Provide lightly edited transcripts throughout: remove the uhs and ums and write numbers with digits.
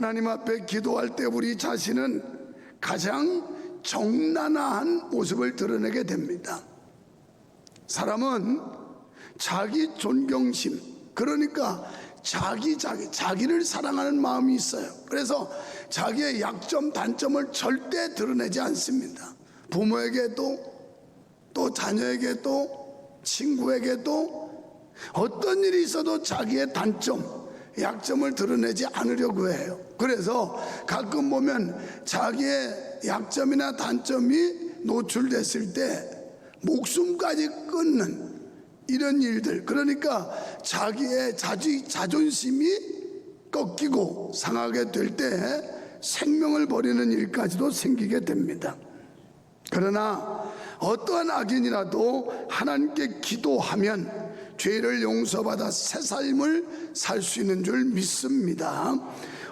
하나님 앞에 기도할 때 우리 자신은 가장 정나나한 모습을 드러내게 됩니다. 사람은 자기 존경심, 그러니까 자기를 사랑하는 마음이 있어요. 그래서 자기의 약점, 단점을 절대 드러내지 않습니다. 부모에게도, 또 자녀에게도, 친구에게도 어떤 일이 있어도 자기의 단점, 약점을 드러내지 않으려고 해요. 그래서 가끔 보면 자기의 약점이나 단점이 노출됐을 때 목숨까지 끊는 이런 일들, 그러니까 자기의 자존심이 꺾이고 상하게 될 때 생명을 버리는 일까지도 생기게 됩니다. 그러나 어떠한 악인이라도 하나님께 기도하면 죄를 용서받아 새 삶을 살 수 있는 줄 믿습니다.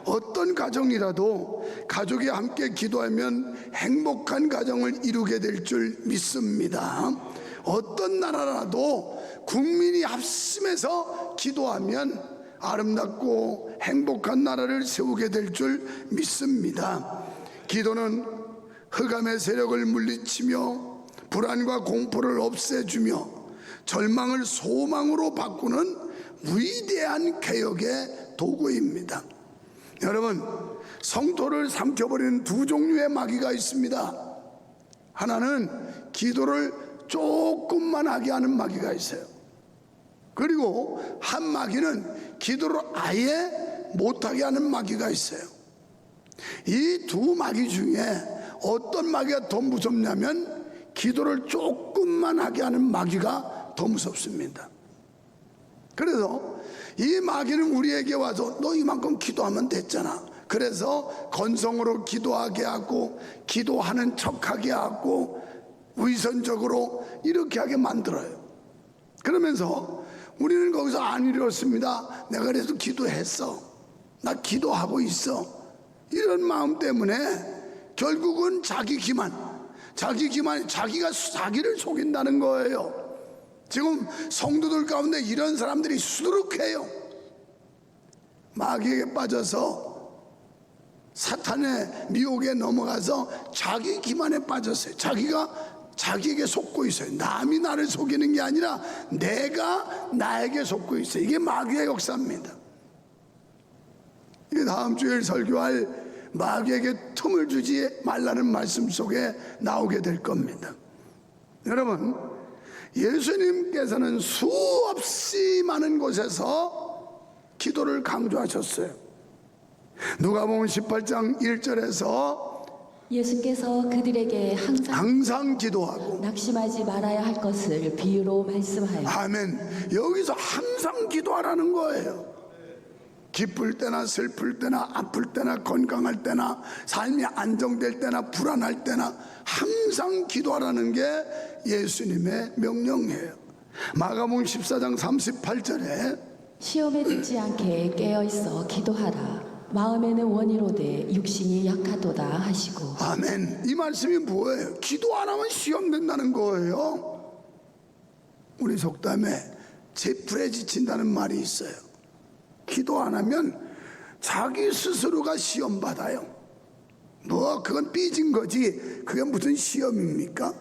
어떤 가정이라도 가족이 함께 기도하면 행복한 가정을 이루게 될 줄 믿습니다. 어떤 나라라도 국민이 합심해서 기도하면 아름답고 행복한 나라를 세우게 될 줄 믿습니다. 기도는 흑암의 세력을 물리치며 불안과 공포를 없애주며 절망을 소망으로 바꾸는 위대한 개혁의 도구입니다. 여러분, 성도를 삼켜버리는 두 종류의 마귀가 있습니다. 하나는 기도를 조금만 하게 하는 마귀가 있어요. 그리고 한 마귀는 기도를 아예 못하게 하는 마귀가 있어요. 이 두 마귀 중에 어떤 마귀가 더 무섭냐면 기도를 조금만 하게 하는 마귀가 더 무섭습니다. 그래서 이 마귀는 우리에게 와서 너 이만큼 기도하면 됐잖아, 그래서 건성으로 기도하게 하고 기도하는 척하게 하고 위선적으로 이렇게 하게 만들어요. 그러면서 우리는 거기서 안 이뤘습니다, 내가 그래도 기도했어, 나 기도하고 있어, 이런 마음 때문에 결국은 자기가 자기를 속인다는 거예요. 지금 성도들 가운데 이런 사람들이 수두룩해요. 마귀에게 빠져서 사탄의 미혹에 넘어가서 자기 기만에 빠졌어요. 자기에게 속고 있어요. 남이 나를 속이는 게 아니라 내가 나에게 속고 있어요. 이게 마귀의 역사입니다. 이게 다음 주에 설교할 마귀에게 틈을 주지 말라는 말씀 속에 나오게 될 겁니다. 여러분, 예수님께서는 수없이 많은 곳에서 기도를 강조하셨어요. 누가복음 18장 1절에서 예수께서 그들에게 항상 기도하고 낙심하지 말아야 할 것을 비유로 말씀하여. 아멘. 여기서 항상 기도하라는 거예요. 기쁠 때나 슬플 때나 아플 때나 건강할 때나 삶이 안정될 때나 불안할 때나 항상 기도하라는 게 예수님의 명령이에요. 마가복음 14장 38절에 시험에 들지 않게 깨어있어 기도하라. 마음에는 원이로되 육신이 약하도다 하시고. 아멘. 이 말씀이 뭐예요? 기도 안 하면 시험 된다는 거예요. 우리 속담에 제풀에 지친다는 말이 있어요. 기도 안 하면 자기 스스로가 시험 받아요. 그건 삐진 거지 그게 무슨 시험입니까?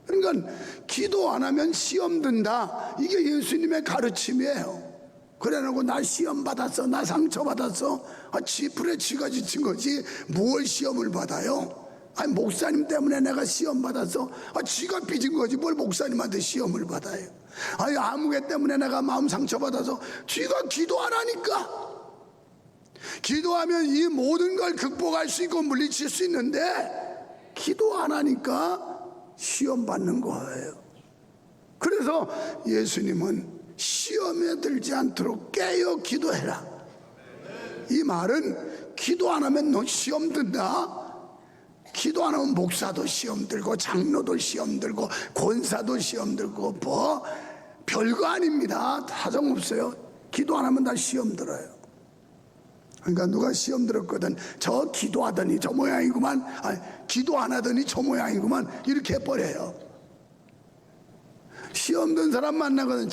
그러니까 기도 안 하면 시험 든다, 이게 예수님의 가르침이에요. 그래놓고 나 시험 받았어, 나 상처 받았어, 지풀에 지가 지친 거지 뭘 시험을 받아요? 아니 목사님 때문에 내가 시험 받았어, 지가 삐진 거지 뭘 목사님한테 시험을 받아요? 아니 아무개 때문에 내가 마음 상처 받아서, 지가 기도 안 하니까. 기도하면 이 모든 걸 극복할 수 있고 물리칠 수 있는데 기도 안 하니까 시험 받는 거예요. 그래서 예수님은 시험에 들지 않도록 깨어 기도해라, 이 말은 기도 안 하면 너 시험 든다. 기도 안 하면 목사도 시험 들고 장로도 시험 들고 권사도 시험 들고 뭐 별거 아닙니다. 다정없어요. 기도 안 하면 다 시험 들어요. 그러니까 누가 시험 들었거든, 저 기도하더니 저 모양이구만, 기도 안 하더니 저 모양이구만, 이렇게 해버려요. 시험 든 사람 만나거든,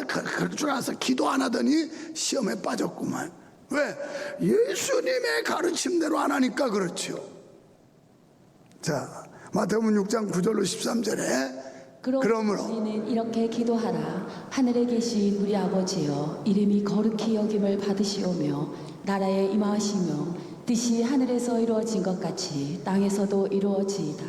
그럴 줄 알아서 기도 안 하더니 시험에 빠졌구만, 왜? 예수님의 가르침대로 안 하니까 그렇죠. 자, 마태복음 6장 9절로 13절에 그러므로 우리는 이렇게 기도하라. 하늘에 계신 우리 아버지여, 이름이 거룩히 여김을 받으시오며 나라에 임하시며 뜻이 하늘에서 이루어진 것 같이 땅에서도 이루어지이다.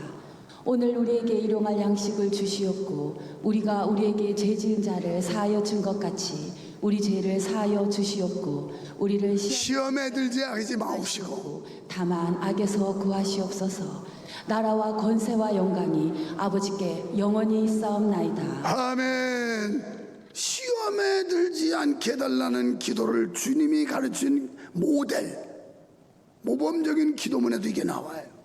오늘 우리에게 일용할 양식을 주시옵고 우리가 우리에게 죄 지은 자를 사하여 준 것 같이 우리 죄를 사하여 주시옵고 우리를 시험에 들지 하지 마옵시고 다만 악에서 구하시옵소서. 나라와 권세와 영광이 아버지께 영원히 있사옵나이다. 아멘. 시험에 들지 않게 해달라는 기도를 주님이 가르친 모범적인 기도문에도 이게 나와요.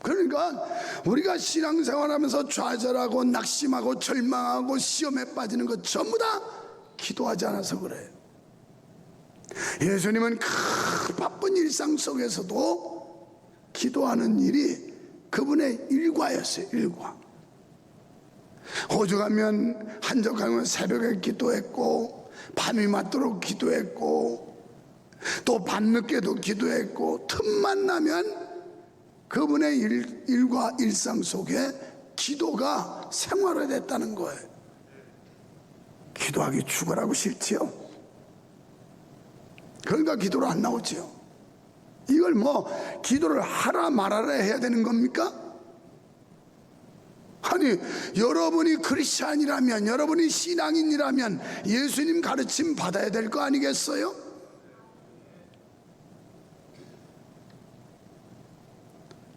그러니까 우리가 신앙생활하면서 좌절하고 낙심하고 절망하고 시험에 빠지는 것 전부 다 기도하지 않아서 그래요. 예수님은 그 바쁜 일상 속에서도 기도하는 일이 그분의 일과였어요. 일과. 오죽하면 한적하면 새벽에 기도했고 밤이 맞도록 기도했고 또 밤늦게도 기도했고 틈만 나면 그분의 일과 일상 속에 기도가 생활화됐다는 거예요. 기도하기 죽으라고 싫지요. 그러니까 기도로 안 나오지요. 이걸 뭐 기도를 하라 말아라 해야 되는 겁니까? 아니, 여러분이 크리스찬이라면, 여러분이 신앙인이라면 예수님 가르침 받아야 될 거 아니겠어요?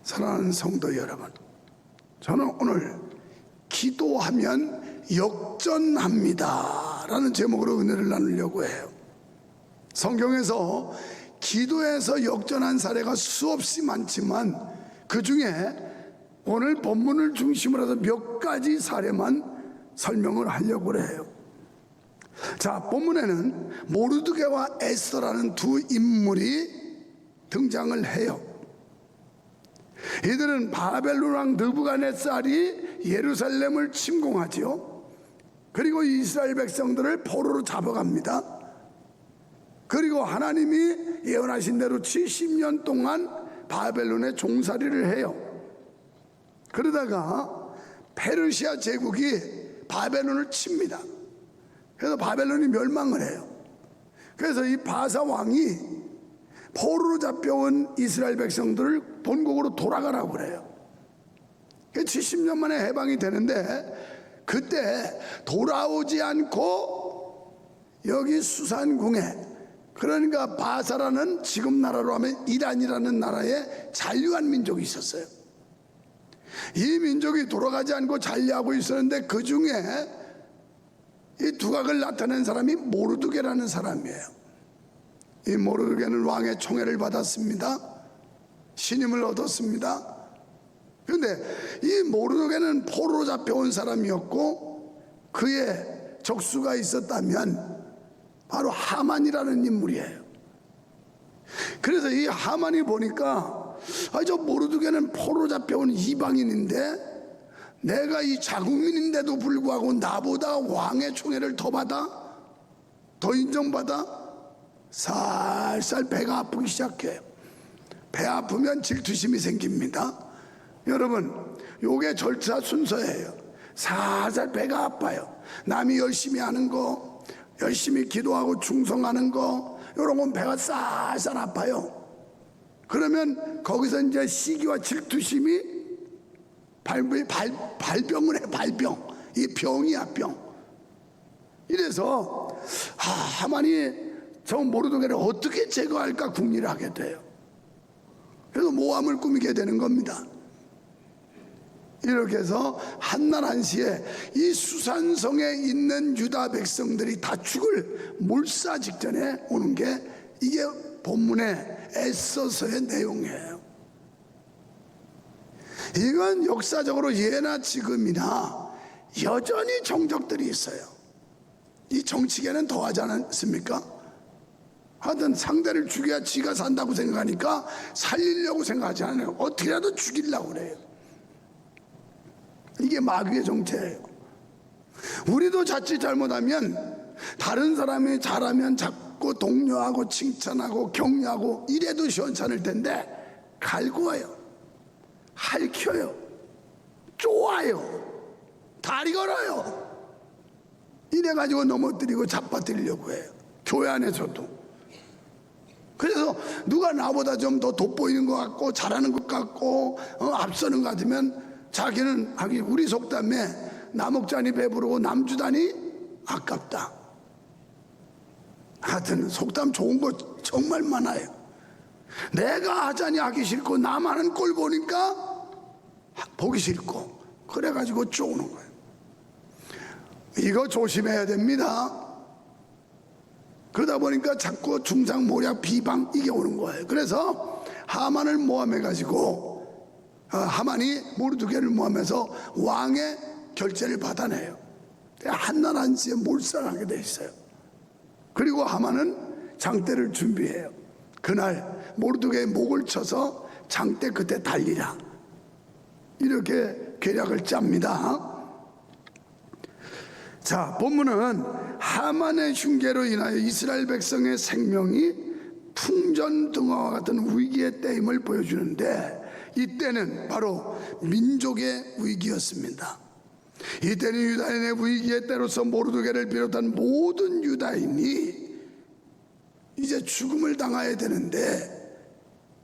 사랑하는 성도 여러분, 저는 오늘 기도하면 역전합니다 라는 제목으로 은혜를 나누려고 해요. 성경에서 기도에서 역전한 사례가 수없이 많지만 그 중에 오늘 본문을 중심으로 해서 몇 가지 사례만 설명을 하려고 해요. 자, 본문에는 모르드게와 에스더라는 두 인물이 등장을 해요. 이들은 바벨론 왕 느부갓네살이 예루살렘을 침공하지요. 그리고 이스라엘 백성들을 포로로 잡아갑니다. 그리고 하나님이 예언하신 대로 70년 동안 바벨론에 종살이를 해요. 그러다가 페르시아 제국이 바벨론을 칩니다. 그래서 바벨론이 멸망을 해요. 그래서 이 바사 왕이 포로로 잡혀온 이스라엘 백성들을 본국으로 돌아가라고 그래요. 70년 만에 해방이 되는데 그때 돌아오지 않고 여기 수산궁에, 그러니까 바사라는 지금 나라로 하면 이란이라는 나라에 잔류한 민족이 있었어요. 이 민족이 돌아가지 않고 잔류하고 있었는데 그 중에 이 두각을 나타낸 사람이 모르드게라는 사람이에요. 이 모르드게는 왕의 총애를 받았습니다. 신임을 얻었습니다. 그런데 이 모르드게는 포로로 잡혀온 사람이었고 그의 적수가 있었다면 바로 하만이라는 인물이에요. 그래서 이 하만이 보니까 저 모르드게는 포로로 잡혀온 이방인인데 내가 이 자국민인데도 불구하고 나보다 왕의 총애를 더 받아? 더 인정받아? 살살 배가 아프기 시작해요. 배 아프면 질투심이 생깁니다. 여러분, 요게 절차 순서예요. 살살 배가 아파요. 남이 열심히 하는 거, 열심히 기도하고 충성하는 거, 요런 건 배가 쌀쌀 아파요. 그러면 거기서 이제 시기와 질투심이 발병을 해. 발병. 이 병이야, 병. 이래서 하만이 저 모르드게를 어떻게 제거할까 궁리를 하게 돼요. 그래서 모함을 꾸미게 되는 겁니다. 이렇게 해서 한날 한시에 이 수산성에 있는 유다 백성들이 다 죽을 몰사 직전에 오는 게 이게 본문의 에스더서의 내용이에요. 이건 역사적으로 예나 지금이나 여전히 정적들이 있어요. 이 정치계는 더하지 않습니까? 하여튼 상대를 죽여야 지가 산다고 생각하니까 살리려고 생각하지 않아요. 어떻게라도 죽이려고 그래요. 이게 마귀의 정체예요. 우리도 자칫 잘못하면 다른 사람이 잘하면 붙고 동료하고 칭찬하고 격려하고 이래도 시원찮을 텐데 갈구어요, 할켜요, 쪼아요, 다리 걸어요. 이래가지고 넘어뜨리고 잡아뜨리려고 해요, 교회 안에서도. 그래서 누가 나보다 좀 더 돋보이는 것 같고 잘하는 것 같고 앞서는 것 같으면 자기는 하기, 우리 속담에 나먹자니 배부르고 남주다니 아깝다. 하여튼 속담 좋은 거 정말 많아요. 내가 하자니 하기 싫고 남 하는 꼴 보니까 보기 싫고 그래가지고 쪼는 거예요. 이거 조심해야 됩니다. 그러다 보니까 자꾸 중상모략 비방 이게 오는 거예요. 그래서 하만을 모함해가지고 하만이 모르드게를 모함해서 왕의 결제를 받아내요. 한날 한시에 몰살하게 돼 있어요. 그리고 하만은 장대를 준비해요. 그날 모르드게의 목을 쳐서 장대 끝에 달리라, 이렇게 계략을 짭니다. 자, 본문은 하만의 흉계로 인하여 이스라엘 백성의 생명이 풍전등화와 같은 위기의 때임을 보여주는데, 이때는 바로 민족의 위기였습니다. 이때는 유다인의 위기의 때로서 모르드게를 비롯한 모든 유다인이 이제 죽음을 당해야 되는데,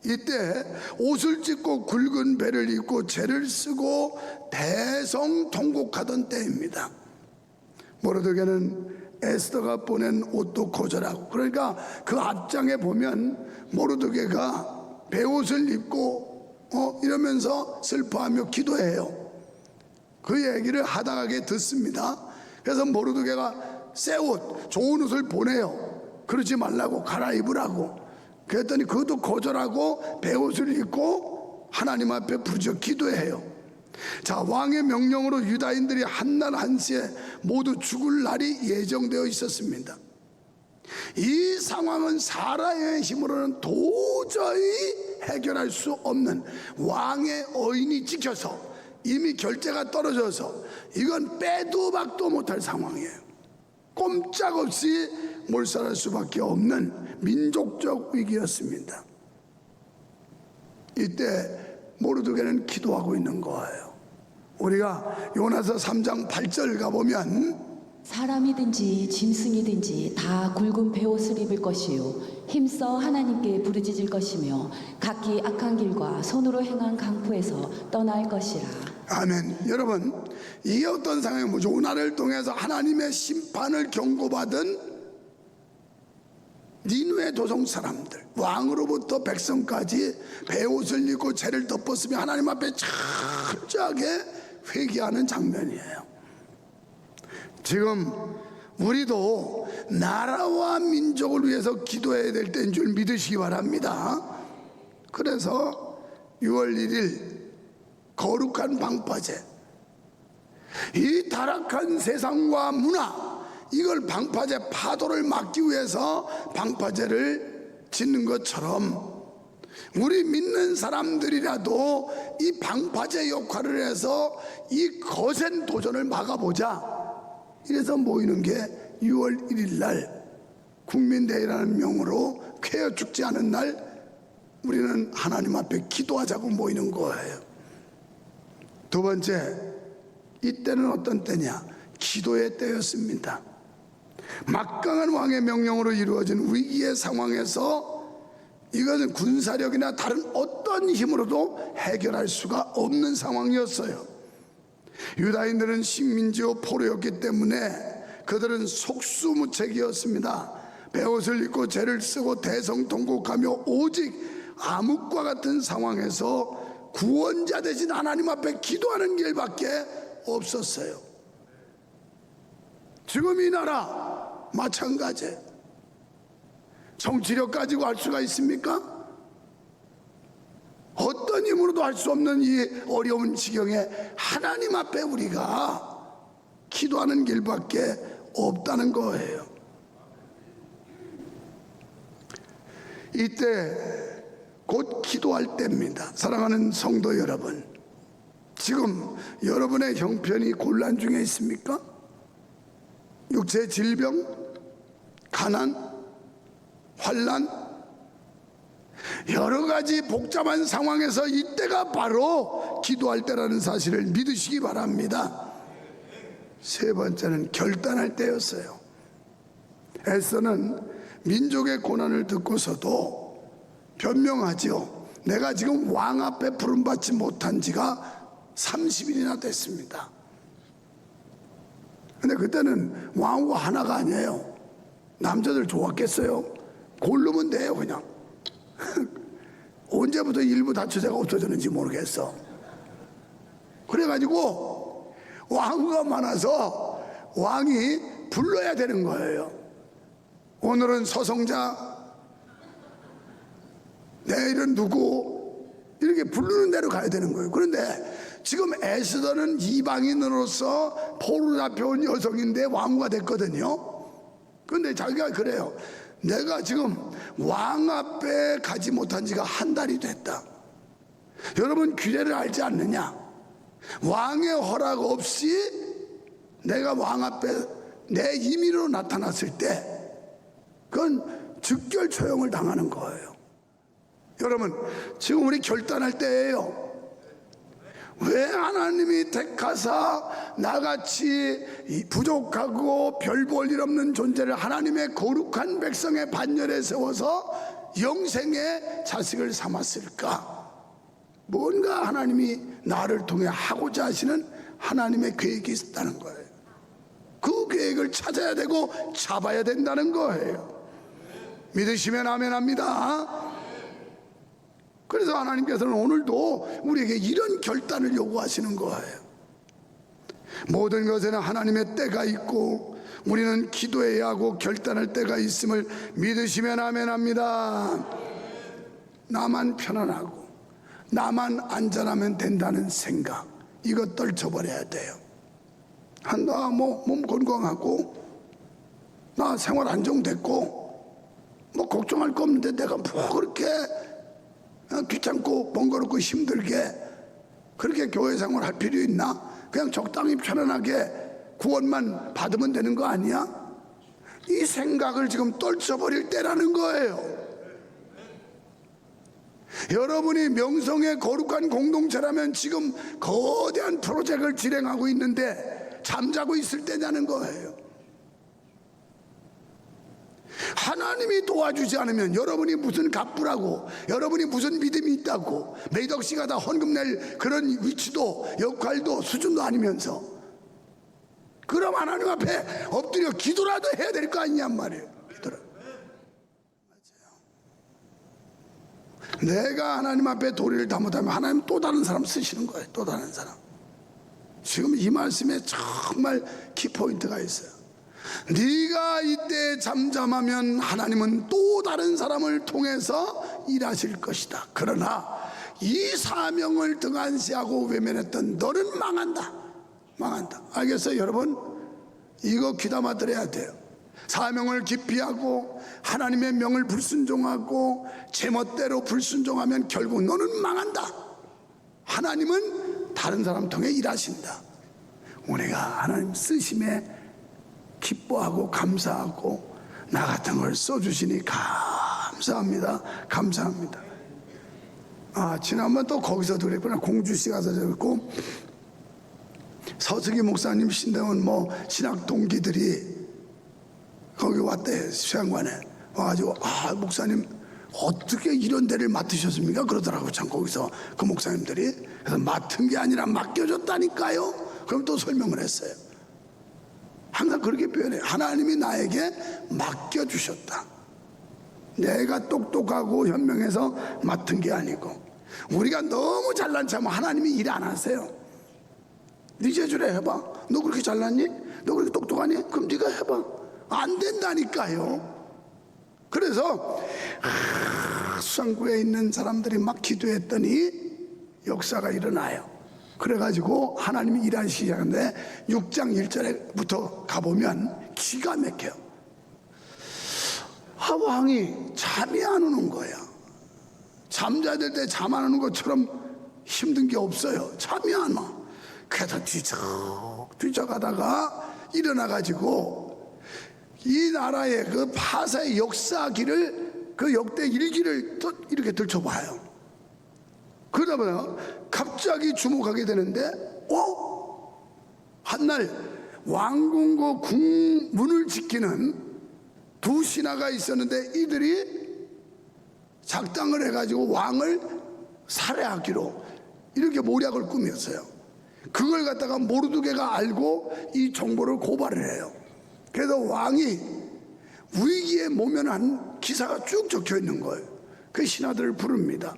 이때 옷을 찢고 굵은 배를 입고 죄를 쓰고 대성통곡하던 때입니다. 모르드게는 에스더가 보낸 옷도 거절하고, 그러니까 그 앞장에 보면 모르드게가 배옷을 입고 이러면서 슬퍼하며 기도해요. 그 얘기를 하다하게 듣습니다. 그래서 모르드게가 새 옷, 좋은 옷을 보내요. 그러지 말라고, 갈아입으라고. 그랬더니 그것도 거절하고 배옷을 입고 하나님 앞에 부르짖어 기도해요. 자, 왕의 명령으로 유다인들이 한날 한시에 모두 죽을 날이 예정되어 있었습니다. 이 상황은 사람의 힘으로는 도저히 해결할 수 없는, 왕의 어인이 찍혀서 이미 결제가 떨어져서 이건 빼도 박도 못할 상황이에요. 꼼짝없이 몰살할 수밖에 없는 민족적 위기였습니다. 이때 모르드게는 기도하고 있는 거예요. 우리가 요나서 3장 8절 가보면 사람이든지 짐승이든지 다 굵은 베옷을 입을 것이요 힘써 하나님께 부르짖을 것이며 각기 악한 길과 손으로 행한 강포에서 떠날 것이라. 아멘. 여러분, 이게 어떤 상황이면 요나를 통해서 하나님의 심판을 경고받은 니누의 도성 사람들, 왕으로부터 백성까지 베옷을 입고 죄를 덮었으며 하나님 앞에 철저하게 회개하는 장면이에요. 지금 우리도 나라와 민족을 위해서 기도해야 될 때인 줄 믿으시기 바랍니다. 그래서 6월 1일 거룩한 방파제, 이 타락한 세상과 문화, 이걸 방파제 파도를 막기 위해서 방파제를 짓는 것처럼 우리 믿는 사람들이라도 이 방파제 역할을 해서 이 거센 도전을 막아보자. 이래서 모이는 게 6월 1일 날 국민대회라는 명으로 쾌어 죽지 않은 날 우리는 하나님 앞에 기도하자고 모이는 거예요. 두 번째, 이때는 어떤 때냐? 기도의 때였습니다. 막강한 왕의 명령으로 이루어진 위기의 상황에서 이것은 군사력이나 다른 어떤 힘으로도 해결할 수가 없는 상황이었어요. 유다인들은 식민지요 포로였기 때문에 그들은 속수무책이었습니다. 베옷을 입고 죄를 쓰고 대성통곡하며 오직 암흑과 같은 상황에서 구원자 되신 하나님 앞에 기도하는 길밖에 없었어요. 지금 이 나라 마찬가지. 정치력 가지고 할 수가 있습니까? 어떤 힘으로도 할 수 없는 이 어려운 지경에 하나님 앞에 우리가 기도하는 길밖에 없다는 거예요. 이때 곧 기도할 때입니다. 사랑하는 성도 여러분, 지금 여러분의 형편이 곤란 중에 있습니까? 육체 질병, 가난, 환난, 여러 가지 복잡한 상황에서 이때가 바로 기도할 때라는 사실을 믿으시기 바랍니다. 세 번째는 결단할 때였어요. 에스더는 민족의 고난을 듣고서도 변명하지요. 내가 지금 왕 앞에 부름받지 못한 지가 30일이나 됐습니다. 근데 그때는 왕후가 하나가 아니에요. 남자들 좋았겠어요? 고르면 돼요 그냥. 언제부터 일부 다처제가 없어졌는지 모르겠어. 그래가지고 왕후가 많아서 왕이 불러야 되는 거예요. 오늘은 서성자, 내일은 누구, 이렇게 부르는 대로 가야 되는 거예요. 그런데 지금 에스더는 이방인으로서 포로 잡혀온 여성인데 왕후가 됐거든요. 그런데 자기가 그래요. 내가 지금 왕 앞에 가지 못한 지가 한 달이 됐다. 여러분 규례를 알지 않느냐? 왕의 허락 없이 내가 왕 앞에 내 임의로 나타났을 때 그건 즉결 처형을 당하는 거예요. 여러분 지금 우리 결단할 때예요. 왜 하나님이 택하사 나같이 부족하고 별 볼 일 없는 존재를 하나님의 거룩한 백성의 반열에 세워서 영생의 자식을 삼았을까? 뭔가 하나님이 나를 통해 하고자 하시는 하나님의 계획이 있다는 거예요. 그 계획을 찾아야 되고 잡아야 된다는 거예요. 믿으시면 아멘 합니다. 그래서 하나님께서는 오늘도 우리에게 이런 결단을 요구하시는 거예요. 모든 것에는 하나님의 때가 있고 우리는 기도해야 하고 결단할 때가 있음을 믿으시면 아멘 합니다. 나만 편안하고 나만 안전하면 된다는 생각, 이것 떨쳐버려야 돼요. 나 몸 건강하고 나 생활 안정됐고 뭐 걱정할 거 없는데 내가 뭐 그렇게 귀찮고 번거롭고 힘들게 그렇게 교회 생활 할 필요 있나? 그냥 적당히 편안하게 구원만 받으면 되는 거 아니야? 이 생각을 지금 떨쳐버릴 때라는 거예요. 여러분이 명성의 거룩한 공동체라면 지금 거대한 프로젝트를 진행하고 있는데 잠자고 있을 때냐는 거예요. 하나님이 도와주지 않으면 여러분이 무슨 갑부라고, 여러분이 무슨 믿음이 있다고, 매덕 씨가 다 헌금 낼 그런 위치도 역할도 수준도 아니면서, 그럼 하나님 앞에 엎드려 기도라도 해야 될 거 아니냔 말이에요. 기도라. 맞아요. 내가 하나님 앞에 도리를 잘못하면 하나님 또 다른 사람 쓰시는 거예요. 또 다른 사람. 지금 이 말씀에 정말 키포인트가 있어요. 네가 이때 잠잠하면 하나님은 또 다른 사람을 통해서 일하실 것이다. 그러나 이 사명을 등한시하고 외면했던 너는 망한다. 망한다. 알겠어요 여러분? 이거 귀담아 들어야 돼요. 사명을 기피하고 하나님의 명을 불순종하고 제멋대로 불순종하면 결국 너는 망한다. 하나님은 다른 사람 통해 일하신다. 우리가 하나님 쓰심에 기뻐하고 감사하고 나 같은 걸 써주시니 감사합니다. 감사합니다. 지난번 또 거기서도 그랬구나. 공주시 가서 그랬고, 서승기 목사님 신대원 뭐 신학 동기들이 거기 왔대. 수양관에 와가지고 목사님 어떻게 이런 데를 맡으셨습니까? 그러더라고. 참 거기서 그 목사님들이. 그래서 맡은 게 아니라 맡겨줬다니까요. 그럼 또 설명을 했어요. 항상 그렇게 표현해요. 하나님이 나에게 맡겨주셨다. 내가 똑똑하고 현명해서 맡은 게 아니고, 우리가 너무 잘난 척하면 하나님이 일 안 하세요. 네 제주래 해봐. 너 그렇게 잘났니? 너 그렇게 똑똑하니? 그럼 네가 해봐. 안 된다니까요. 그래서 수상구에 있는 사람들이 막 기도했더니 역사가 일어나요. 그래가지고 하나님이 일하시기 시작하는데 6장 1절부터 가보면 기가 막혀요. 왕이 잠이 안 오는 거야. 잠자야 될 때 잠 안 오는 것처럼 힘든 게 없어요. 잠이 안 와. 그래서 뒤척하다가 일어나가지고 이 나라의 그 파사의 역사기를 그 역대 일기를 이렇게 들춰봐요. 그러다 보면 갑자기 주목하게 되는데, 한날 왕궁과 궁문을 지키는 두 신하가 있었는데 이들이 작당을 해가지고 왕을 살해하기로 이렇게 모략을 꾸몄어요. 그걸 갖다가 모르드게가 알고 이 정보를 고발을 해요. 그래서 왕이 위기에 모면한 기사가 쭉 적혀 있는 거예요. 그 신하들을 부릅니다.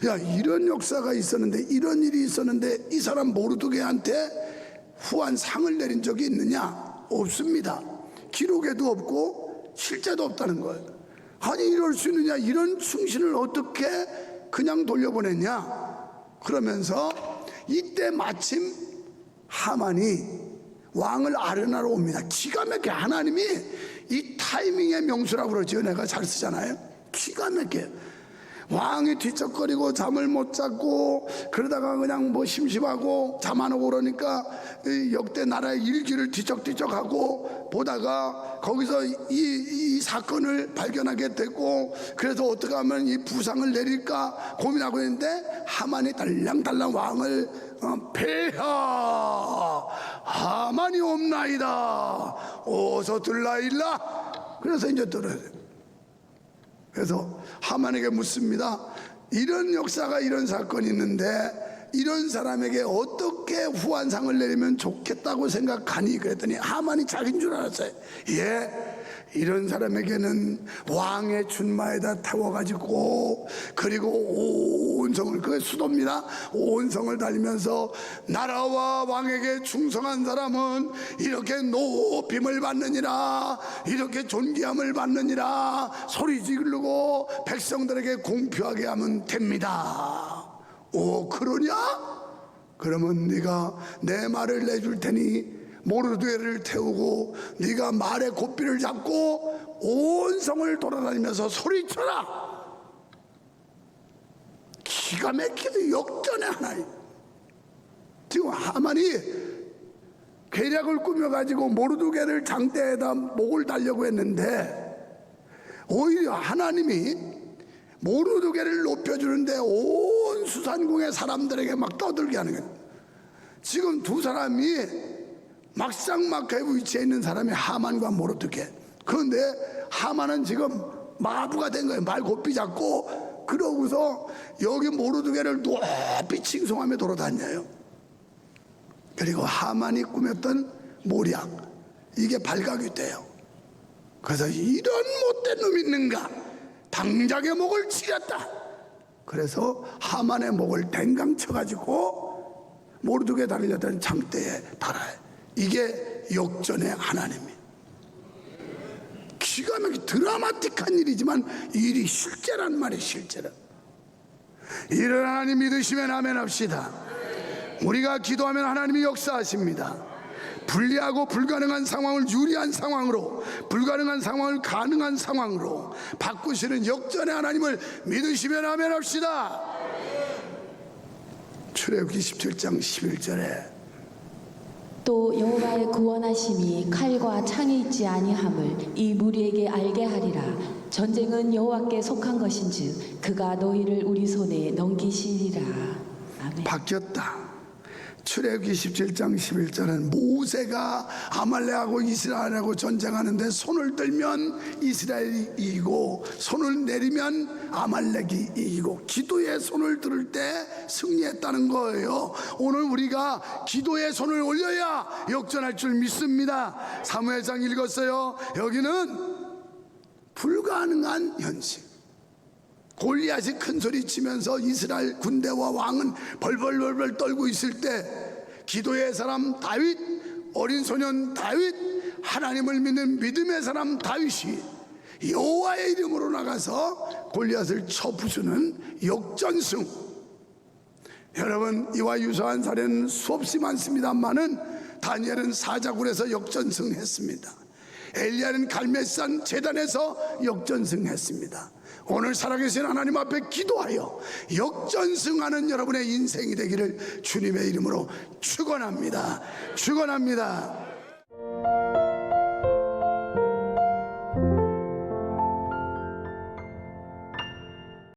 야, 이런 역사가 있었는데, 이런 일이 있었는데 이 사람 모르드게한테 후한 상을 내린 적이 있느냐? 없습니다. 기록에도 없고 실제도 없다는 거예요. 아니, 이럴 수 있느냐? 이런 충신을 어떻게 그냥 돌려보냈냐? 그러면서 이때 마침 하만이 왕을 아련하러 옵니다. 기가 막히게 하나님이 이 타이밍의 명수라고 그러죠. 내가 잘 쓰잖아요. 기가 막히게 왕이 뒤척거리고 잠을 못 잤고 그러다가 그냥 뭐 심심하고 잠 안 오고 그러니까 역대 나라의 일기를 뒤척뒤척하고 보다가 거기서 이 사건을 발견하게 되고, 그래서 어떻게 하면 이 부상을 내릴까 고민하고 있는데 하만이 달랑달랑 왕을 폐하 하만이 옵나이다, 어서 들라일라. 그래서 이제 들어요. 그래서 하만에게 묻습니다. 이런 역사가, 이런 사건이 있는데 이런 사람에게 어떻게 후한상을 내리면 좋겠다고 생각하니? 그랬더니 하만이 자기인 줄 알았어요. 예, 이런 사람에게는 왕의 준마에다 태워가지고, 그리고 온 성을, 그게 수도입니다. 온 성을 달리면서 나라와 왕에게 충성한 사람은 이렇게 높임을 받느니라, 이렇게 존귀함을 받느니라 소리 지르고 백성들에게 공표하게 하면 됩니다. 오, 그러냐? 그러면 네가 내 말을 내줄 테니 모르드게를 태우고 네가 말의 고삐를 잡고 온 성을 돌아다니면서 소리쳐라. 기가 막히게 역전의 하나님. 지금 하만이 계략을 꾸며가지고 모르드게를 장대에다 목을 달려고 했는데 오히려 하나님이 모르드게를 높여주는데 온 수산궁의 사람들에게 막 떠들게 하는 거예요. 지금 두 사람이 막상막하에 위치해 있는 사람이 하만과 모르드게. 그런데 하만은 지금 마부가 된 거예요. 말 고삐 잡고. 그러고서 여기 모르드게를 높이 칭송하며 돌아다녀요. 그리고 하만이 꾸몄던 모략, 이게 발각이 돼요. 그래서 이런 못된 놈이 있는가, 당장의 목을 치렸다. 그래서 하만의 목을 댕강 쳐가지고 모르드게 달렸던 장대에 달아요. 이게 역전의 하나님이에요. 기가 막히게 드라마틱한 일이지만 일이 실제란 말이에요. 실제란. 이런 하나님 믿으시면 아멘 합시다. 우리가 기도하면 하나님이 역사하십니다. 불리하고 불가능한 상황을 유리한 상황으로, 불가능한 상황을 가능한 상황으로 바꾸시는 역전의 하나님을 믿으시면 아멘 합시다. 출애굽기 17장 11절에 또 여호와의 구원하심이 칼과 창에 있지 아니함을 이 무리에게 알게 하리라. 전쟁은 여호와께 속한 것인즉 그가 너희를 우리 손에 넘기시리라. 아멘. 바뀌었다. 출애굽기 17장 11절은 모세가 아말렉하고 이스라엘하고 전쟁하는데 손을 들면 이스라엘이 이기고 손을 내리면 아말렉이 이기고, 기도의 손을 들을 때 승리했다는 거예요. 오늘 우리가 기도의 손을 올려야 역전할 줄 믿습니다. 사무엘상 읽었어요. 여기는 불가능한 현실. 골리앗이 큰 소리 치면서 이스라엘 군대와 왕은 벌벌벌벌 떨고 있을 때 기도의 사람 다윗, 어린 소년 다윗, 하나님을 믿는 믿음의 사람 다윗이 여호와의 이름으로 나가서 골리앗을 쳐 부수는 역전승. 여러분, 이와 유사한 사례는 수없이 많습니다만은 다니엘은 사자굴에서 역전승했습니다. 엘리야는 갈멜산 제단에서 역전승했습니다. 오늘 살아계신 하나님 앞에 기도하여 역전승하는 여러분의 인생이 되기를 주님의 이름으로 축원합니다. 축원합니다.